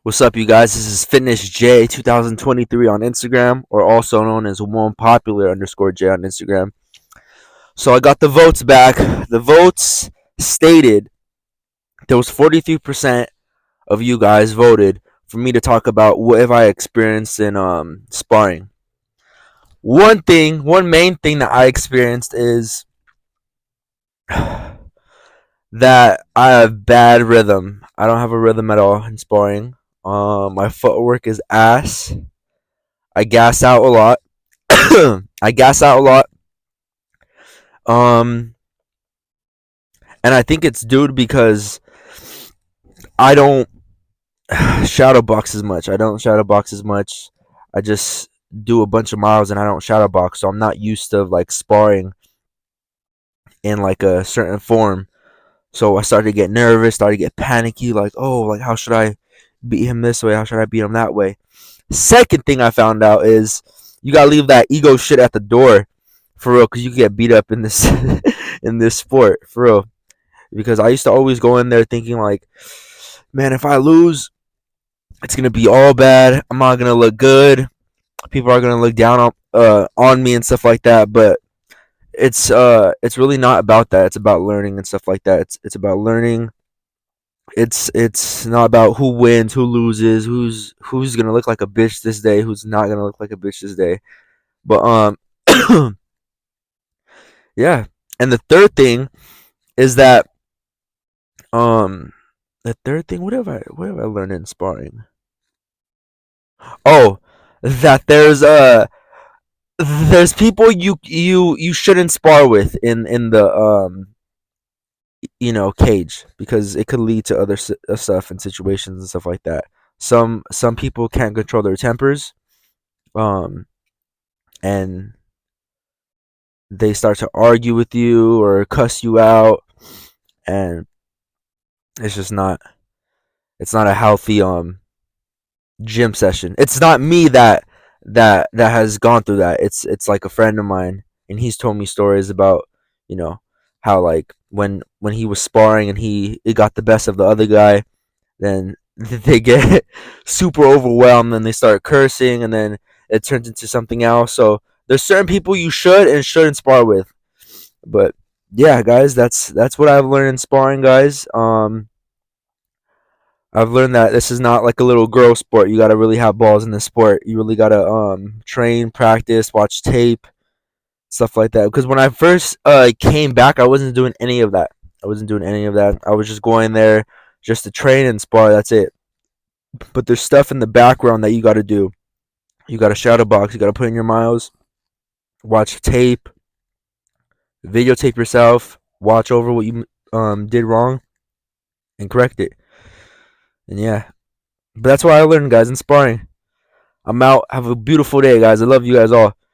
What's up, you guys? This is Fitness J 2023 on Instagram, or also known as One Popular underscore J on Instagram. So I got the votes back. The votes stated there was 43% of you guys voted for me to talk about what have I experienced in sparring. One main thing that I experienced is that I have bad rhythm. I don't have a rhythm at all in sparring. My footwork is ass. I gas out a lot. I gas out a lot. Um, and I think it's due because I don't shadow box as much. I don't shadow box as much. I just do a bunch of miles and I don't shadow box, so I'm not used to like sparring in like a certain form. So I started to get nervous, started to get panicky, like, oh, like how should I beat him this way? How should I beat him that way? Second thing I found out is you gotta leave that ego shit at the door, for real, because you can get beat up in this in this sport, for real. Because I used to always go in there thinking like, man, if I lose, it's gonna be all bad. I'm not gonna look good. People are gonna look down on me and stuff like that. But it's really not about that. It's about learning and stuff like that. It's about learning. It's not about who wins, who loses, who's gonna look like a bitch this day, who's not gonna look like a bitch this day. But yeah. And the third thing is that um the third thing, what have I learned in sparring? Oh, that there's people you shouldn't spar with in the cage, because it could lead to other stuff and situations and stuff like that. Some people can't control their tempers, um and they start to argue with you or cuss you out, and it's just not it's not a healthy gym session. It's not me that has gone through that. It's like a friend of mine, and he's told me stories about you know how, like, when he was sparring and he got the best of the other guy, then they get super overwhelmed and they start cursing, and then it turns into something else. So there's certain people you should and shouldn't spar with. But yeah, guys, that's what I've learned in sparring, guys. I've learned that this is not like a little girl sport. You gotta really have balls in this sport. You really gotta train, practice, watch tape, stuff like that. Because when I first came back, I wasn't doing any of that. I wasn't doing any of that. I was just going there just to train and spar. That's it. But there's stuff in the background that you gotta do. You gotta shadow box. You gotta put in your miles, watch tape, videotape yourself, watch over what you did wrong, and correct it. And yeah, but that's what I learned, guys, in sparring. I'm out. Have a beautiful day, guys. I love you guys all.